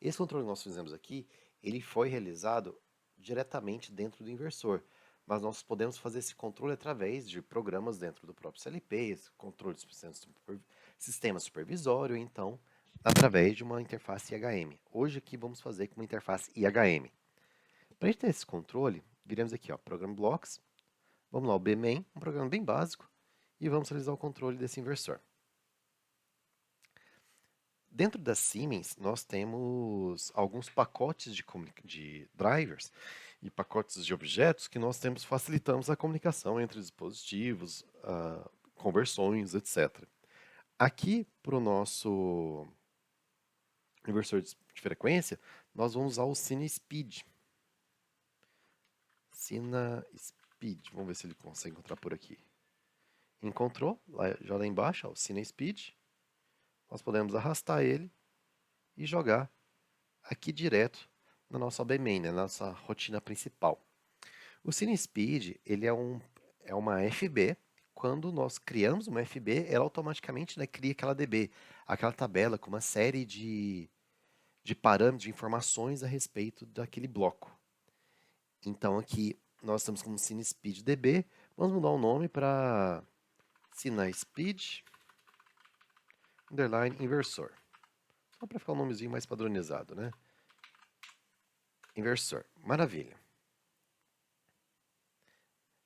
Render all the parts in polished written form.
Esse controle que nós fizemos aqui, ele foi realizado diretamente dentro do inversor, mas nós podemos fazer esse controle através de programas dentro do próprio CLP, esse controle de sistema supervisório, então, através de uma interface IHM. Hoje aqui vamos fazer com uma interface IHM. Para a gente ter esse controle, viremos aqui, ó, Program Blocks, vamos lá, o bmain, um programa bem básico, e vamos realizar o controle desse inversor. Dentro da Siemens, nós temos alguns pacotes de drivers e pacotes de objetos que nós temos facilitamos a comunicação entre dispositivos, conversões, etc. Aqui, para o nosso inversor de frequência, nós vamos usar o CineSpeed. CineSpeed, vamos ver se ele consegue encontrar por aqui. Encontrou, já lá embaixo, ó, o CineSpeed. Nós podemos arrastar ele e jogar aqui direto na nossa OBMain, né, na nossa rotina principal. O CineSpeed, ele é uma FB. Quando nós criamos uma FB, ela automaticamente, né, cria aquela DB, aquela tabela com uma série de parâmetros, de informações a respeito daquele bloco. Então aqui nós estamos com o CineSpeed DB. Vamos mudar o nome para CineSpeed underline inversor. Só para ficar um nomezinho mais padronizado, né? Inversor. Maravilha.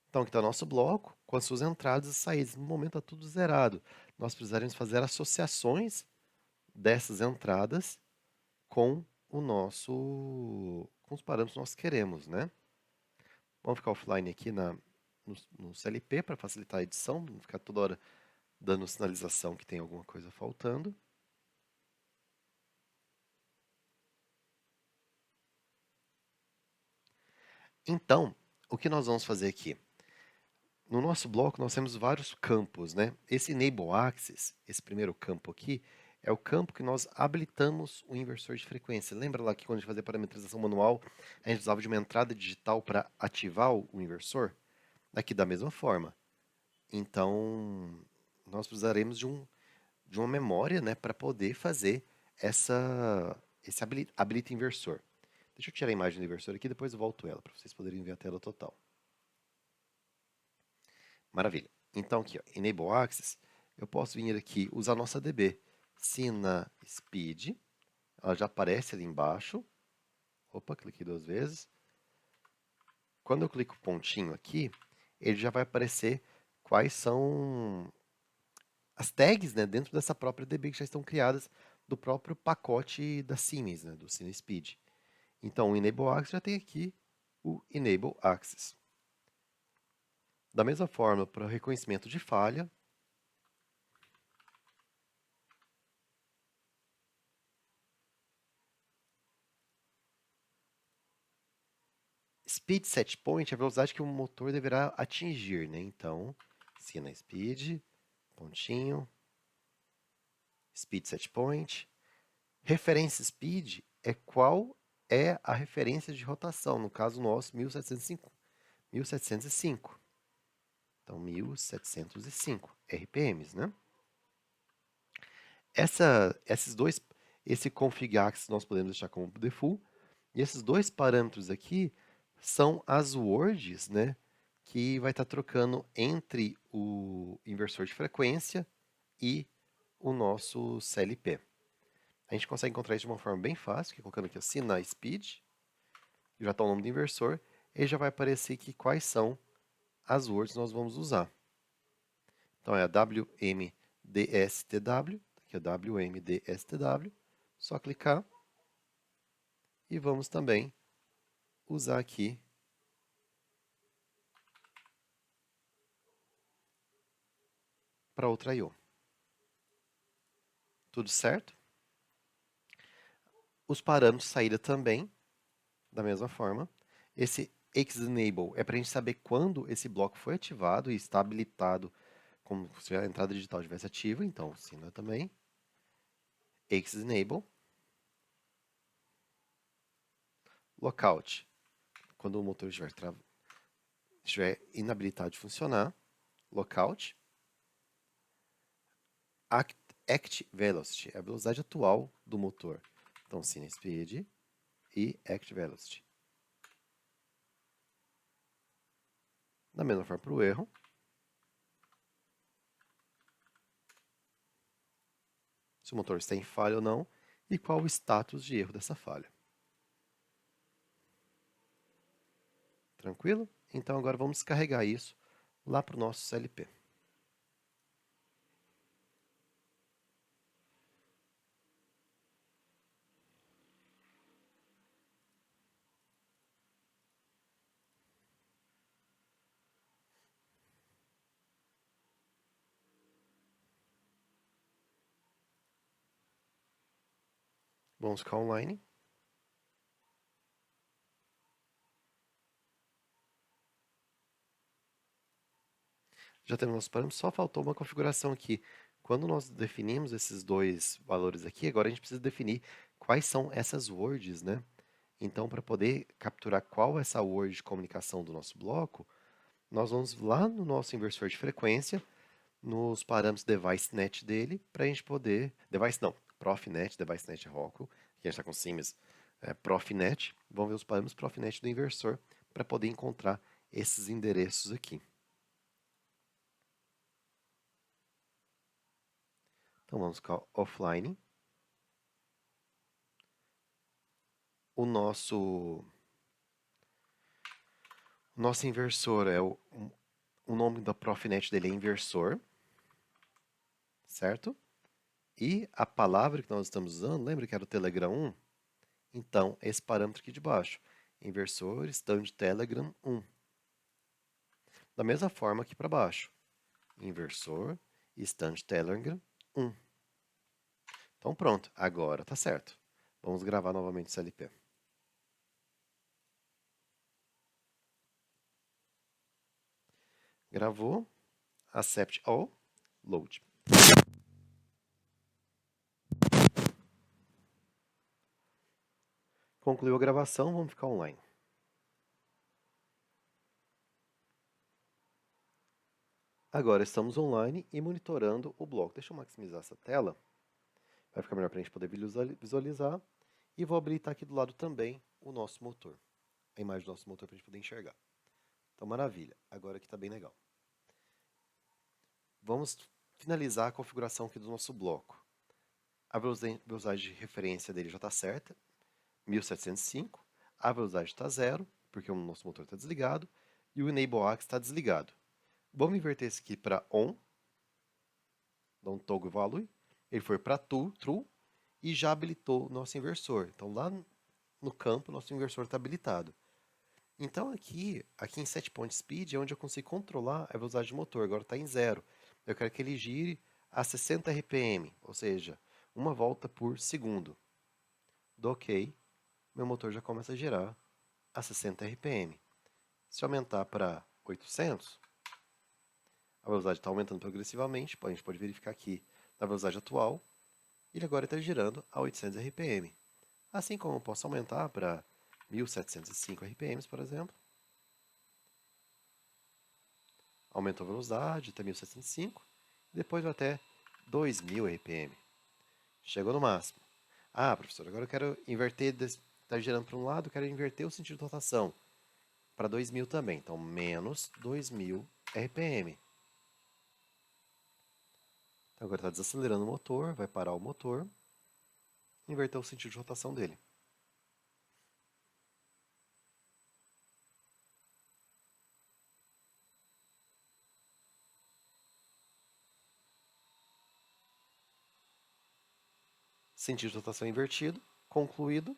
Então aqui está o nosso bloco com as suas entradas e saídas. No momento está tudo zerado. Nós precisaremos fazer associações dessas entradas com com os parâmetros que nós queremos, né? Vamos ficar offline aqui no CLP para facilitar a edição, não ficar toda hora dando sinalização que tem alguma coisa faltando. Então, o que nós vamos fazer aqui? No nosso bloco, nós temos vários campos, né? Esse Enable Axis, esse primeiro campo aqui, é o campo que nós habilitamos o inversor de frequência. Lembra lá que quando a gente fazia parametrização manual, a gente usava de uma entrada digital para ativar o inversor? Aqui da mesma forma. Então, nós precisaremos de uma memória, né, para poder fazer esse habilita inversor. Deixa eu tirar a imagem do inversor aqui, depois eu volto ela, para vocês poderem ver a tela total. Maravilha. Então aqui, ó, Enable Access, eu posso vir aqui usar a nossa DB. CineSpeed, ela já aparece ali embaixo. Opa, cliquei duas vezes. Quando eu clico o pontinho aqui, ele já vai aparecer quais são as tags, né, dentro dessa própria DB que já estão criadas do próprio pacote da Siemens, né, do CineSpeed. Então, o Enable Access já tem aqui o Enable Access. Da mesma forma, para o reconhecimento de falha, Speed set point é a velocidade que o motor deverá atingir, né? Então, CineSpeed, pontinho, speed set point. Referência speed é qual é a referência de rotação, no caso nosso, 1705. 1705. Então, 1705 RPMs, né? Esse config axis nós podemos deixar como default. E esses dois parâmetros aqui são as words, né, que vai estar trocando entre o inversor de frequência e o nosso CLP. A gente consegue encontrar isso de uma forma bem fácil, que colocando aqui o CineSpeed, já está o nome do inversor, e já vai aparecer aqui quais são as words que nós vamos usar. Então é a WMDSTW, aqui é WMDSTW, só clicar e vamos também usar aqui para outra I/O. Tudo certo? Os parâmetros de saída também, da mesma forma. Esse Xenable é para a gente saber quando esse bloco foi ativado e está habilitado, como se a entrada digital estivesse ativa, então Sina também. Xenable. Lockout, quando o motor estiver inabilitado de funcionar. Lockout. Act Velocity, a velocidade atual do motor. Então, Cine Speed e Act Velocity. Da mesma forma para o erro. Se o motor está em falha ou não, e qual o status de erro dessa falha. Tranquilo? Então agora vamos descarregar isso lá para o nosso CLP. Vamos ficar online. Já temos nossos parâmetros, só faltou uma configuração aqui. Quando nós definimos esses dois valores aqui, agora a gente precisa definir quais são essas words, né? Então, para poder capturar qual é essa word de comunicação do nosso bloco, nós vamos lá no nosso inversor de frequência, nos parâmetros DeviceNet dele, para a gente poder... Device não, ProfNet, DeviceNet Rockwell, que a gente está com Siemens, ProfNet. Vamos ver os parâmetros ProfNet do inversor para poder encontrar esses endereços aqui. Então vamos ficar offline. O nosso inversor o nome da Profnet dele é inversor, certo? E a palavra que nós estamos usando, lembra que era o Telegram 1? Então, esse parâmetro aqui de baixo, inversor stand Telegram 1. Da mesma forma aqui para baixo, inversor stand Telegram 1. Então pronto, agora tá certo. Vamos gravar novamente o CLP. Gravou, accept all, load. Concluiu a gravação, vamos ficar online. Agora estamos online e monitorando o bloco. Deixa eu maximizar essa tela. Vai ficar melhor para a gente poder visualizar. E vou habilitar aqui do lado também o nosso motor. A imagem do nosso motor para a gente poder enxergar. Então, maravilha. Agora aqui está bem legal. Vamos finalizar a configuração aqui do nosso bloco. A velocidade de referência dele já está certa, 1705. A velocidade está zero, porque o nosso motor está desligado. E o Enable Axe está desligado. Vamos inverter esse aqui para On. Dá um toggle value. Ele foi para True e já habilitou o nosso inversor. Então, lá no campo, nosso inversor está habilitado. Então, aqui em Set Point Speed é onde eu consigo controlar a velocidade do motor. Agora está em 0. Eu quero que ele gire a 60 RPM, ou seja, uma volta por segundo. Do OK, meu motor já começa a girar a 60 RPM. Se eu aumentar para 800, a velocidade está aumentando progressivamente. A gente pode verificar aqui na velocidade atual. Ele agora está girando a 800 RPM. Assim como eu posso aumentar para 1705 RPM, por exemplo. Aumentou a velocidade até 1705. Depois vai até 2000 RPM. Chegou no máximo. Ah, professor, agora eu quero inverter, está girando para um lado, eu quero inverter o sentido de rotação. Para 2000 também, então menos 2000 RPM. Então agora está desacelerando o motor, vai parar o motor, inverter o sentido de rotação dele. Sentido de rotação invertido, concluído.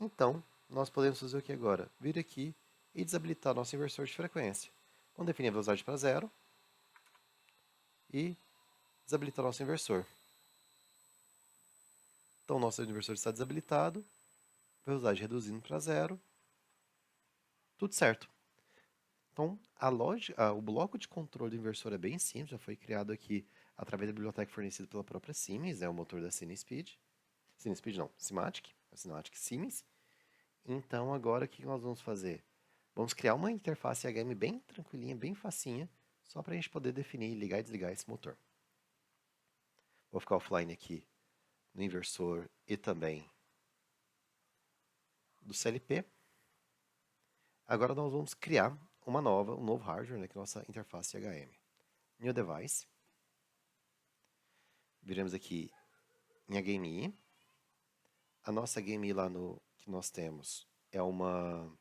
Então, nós podemos fazer o que agora? Vir aqui e desabilitar nosso inversor de frequência. Vamos definir a velocidade para 0 e desabilitar nosso inversor. Então, nosso inversor está desabilitado, velocidade reduzindo para 0, tudo certo. Então, o bloco de controle do inversor é bem simples, já foi criado aqui através da biblioteca fornecida pela própria Siemens, é o motor da CineSpeed. CineSpeed não, Simatic, a Simatic Siemens. Então, agora o que nós vamos fazer? Vamos criar uma interface HM bem tranquilinha, bem facinha, só para a gente poder definir, ligar e desligar esse motor. Vou ficar offline aqui no inversor e também do CLP. Agora nós vamos criar um novo hardware, né, que é a nossa interface HM. New Device. Viremos aqui em HMI. A nossa HMI lá que nós temos é uma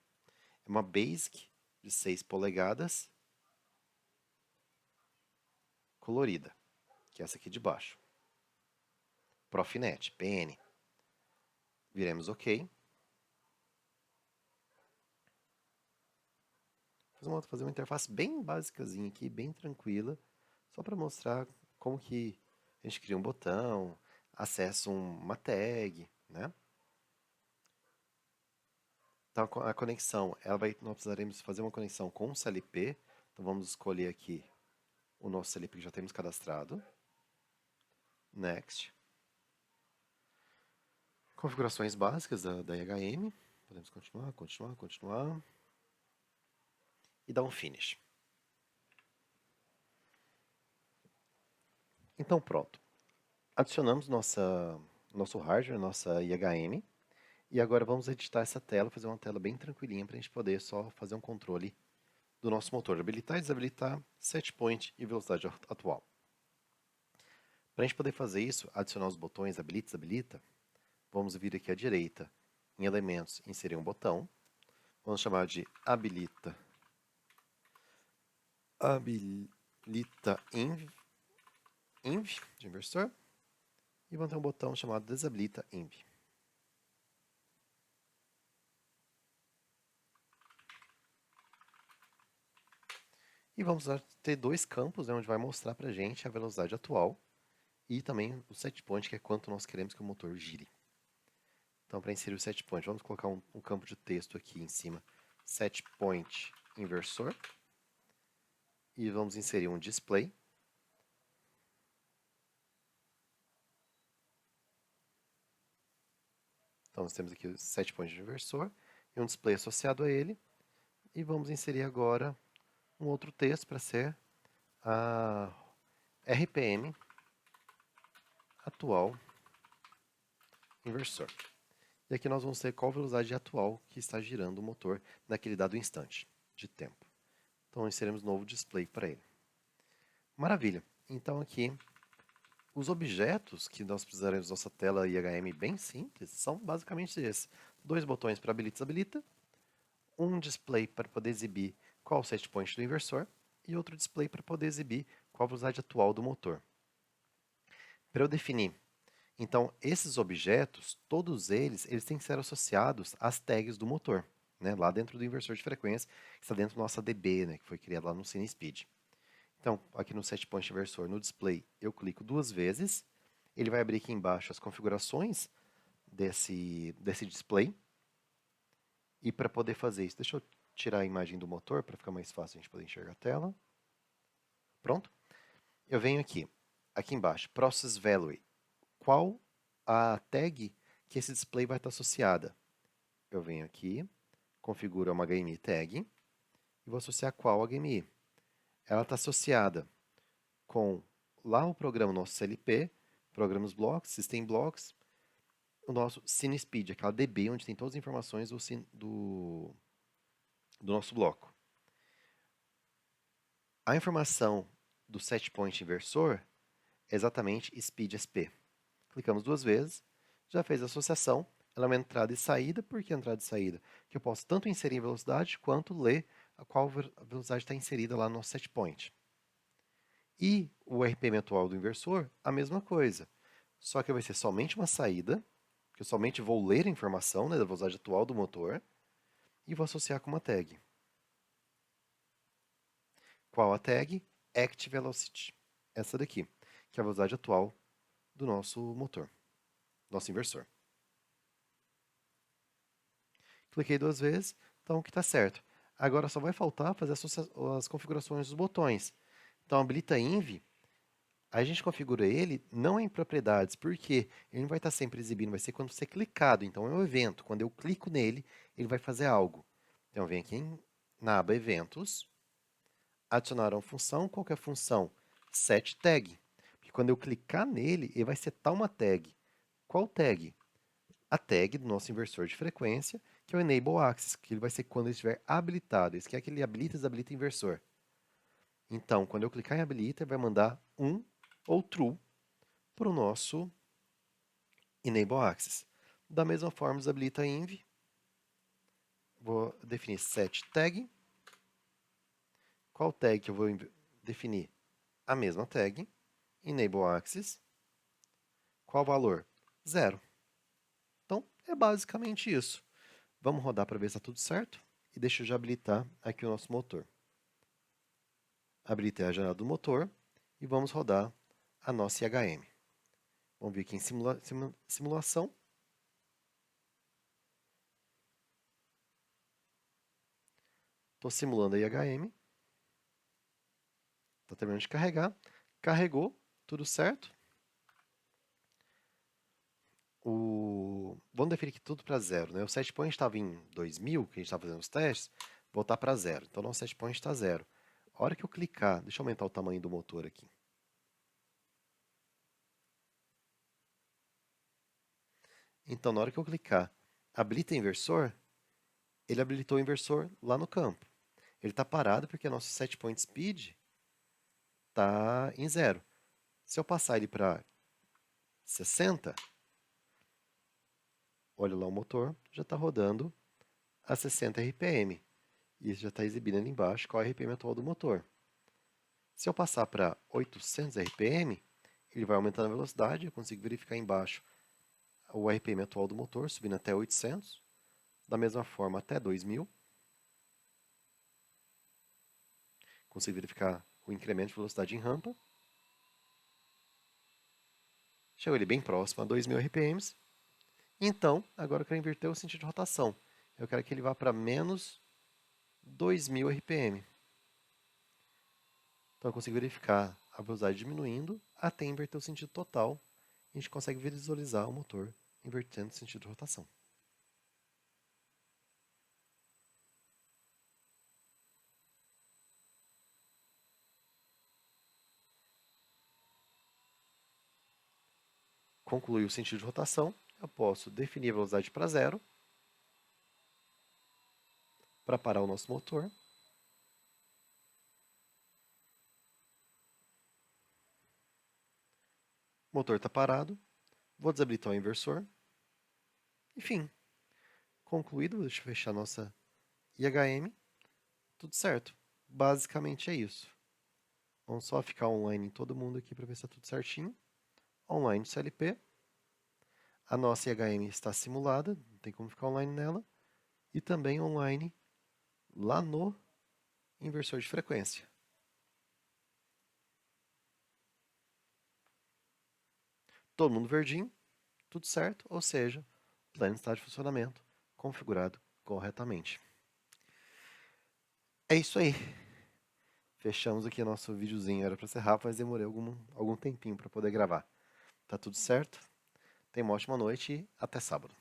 Basic de 6 polegadas colorida, que é essa aqui de baixo. Profinet, PN. Viremos OK. Fazer uma interface bem basicazinha aqui, bem tranquila, só para mostrar como que a gente cria um botão, acessa uma tag, né? Então a conexão, nós precisaremos fazer uma conexão com o CLP. Então vamos escolher aqui o nosso CLP que já temos cadastrado. Next. Configurações básicas da IHM. Podemos continuar. E dar um finish. Então pronto. Adicionamos nosso hardware, nossa IHM. E agora vamos editar essa tela, fazer uma tela bem tranquilinha para a gente poder só fazer um controle do nosso motor. Habilitar e desabilitar, set point e velocidade atual. Para a gente poder fazer isso, adicionar os botões habilita e desabilita, vamos vir aqui à direita, em elementos, inserir um botão. Vamos chamar de habilita inv de inversor. E vamos ter um botão chamado desabilita inv. E vamos ter dois campos, né, onde vai mostrar para a gente a velocidade atual e também o set point, que é quanto nós queremos que o motor gire. Então, para inserir o set point, vamos colocar um campo de texto aqui em cima, set point inversor, e vamos inserir um display. Então, nós temos aqui o set point de inversor e um display associado a ele, e vamos inserir agora um outro texto para ser a RPM atual inversor. E aqui nós vamos ter qual velocidade atual que está girando o motor naquele dado instante de tempo. Então inserimos um novo display para ele. Maravilha! Então aqui, os objetos que nós precisaremos da nossa tela IHM bem simples são basicamente esses. Dois botões para habilita e desabilita, um display para poder exibir qual o set point do inversor e outro display para poder exibir qual a velocidade atual do motor. Para eu definir, então, esses objetos, todos eles têm que ser associados às tags do motor, né, lá dentro do inversor de frequência, que está dentro da nossa DB, né, que foi criada lá no CineSpeed. Então, aqui no set point inversor, no display, eu clico duas vezes, ele vai abrir aqui embaixo as configurações desse display. E para poder fazer isso, deixa eu tirar a imagem do motor para ficar mais fácil a gente poder enxergar a tela. Pronto? Eu venho aqui embaixo, Process Value. Qual a tag que esse display vai estar associada? Eu venho aqui, configuro uma HMI tag e vou associar qual HMI. Ela está associada com lá o programa nosso CLP, programas blocks, system blocks, o nosso CineSpeed, aquela DB onde tem todas as informações do nosso bloco. A informação do set point inversor é exatamente speed_sp. Clicamos duas vezes, já fez a associação, ela é uma entrada e saída. Por que entrada e saída? Que eu posso tanto inserir em velocidade quanto ler a qual velocidade está inserida lá no set point. E o RPM atual do inversor, a mesma coisa. Só que vai ser somente uma saída, que eu somente vou ler a informação, né, da velocidade atual do motor, e vou associar com uma tag. Qual a tag? ActVelocity. Essa daqui, que é a velocidade atual do nosso motor, nosso inversor. Cliquei duas vezes, então o que está certo. Agora só vai faltar fazer as configurações dos botões. Então, habilita inv, a gente configura ele não em propriedades, porque ele não vai estar sempre exibindo, vai ser quando você clicado. Então, é um evento. Quando eu clico nele, ele vai fazer algo. Então, vem aqui na aba Eventos, adicionar uma função. Qual que é a função? Set tag. Porque quando eu clicar nele, ele vai setar uma tag. Qual tag? A tag do nosso inversor de frequência, que é o Enable Axis, que ele vai ser quando ele estiver habilitado. Isso quer que ele habilita e desabilita inversor. Então, quando eu clicar em habilita, ele vai mandar 1 ou true para o nosso Enable Axis. Da mesma forma, desabilita inv. Vou definir set tag. Qual tag que eu vou definir? A mesma tag, Enable Axis. Qual valor? 0. Então, é basicamente isso. Vamos rodar para ver se está tudo certo. E deixa eu já habilitar aqui o nosso motor. Habilitei a janela do motor e vamos rodar a nossa IHM. Vamos vir aqui em simulação. Estou simulando a IHM. Está terminando de carregar. Carregou, tudo certo. Vamos definir aqui tudo para 0. Né? O set point estava em 2000, que a gente estava fazendo os testes, voltar para 0. Então, nosso set point está 0. A hora que eu clicar, deixa eu aumentar o tamanho do motor aqui. Então, na hora que eu clicar, habilita inversor, ele habilitou o inversor lá no campo. Ele está parado porque nosso set point speed está em 0. Se eu passar ele para 60, olha lá o motor, já está rodando a 60 RPM. E isso já está exibindo ali embaixo qual é o RPM atual do motor. Se eu passar para 800 RPM, ele vai aumentando a velocidade, eu consigo verificar embaixo o RPM atual do motor, subindo até 800, da mesma forma até 2000. Consigo verificar o incremento de velocidade em rampa. Chegou ele bem próximo a 2000 RPMs. Então, agora eu quero inverter o sentido de rotação. Eu quero que ele vá para menos 2000 RPM. Então eu consigo verificar a velocidade diminuindo até inverter o sentido total. E a gente consegue visualizar o motor invertendo o sentido de rotação. Concluí o sentido de rotação, eu posso definir a velocidade para 0 para parar o nosso motor. O motor está parado, vou desabilitar o inversor. Enfim, concluído, deixa eu fechar nossa IHM. Tudo certo. Basicamente é isso. Vamos só ficar online em todo mundo aqui para ver se está tudo certinho. Online CLP. A nossa IHM está simulada, não tem como ficar online nela. E também online lá no inversor de frequência. Todo mundo verdinho, tudo certo, ou seja, o plano está de funcionamento configurado corretamente. É isso aí. Fechamos aqui nosso videozinho. Era para ser rápido, mas demorei algum tempinho para poder gravar. Tá tudo certo? Tenha uma ótima noite e até sábado.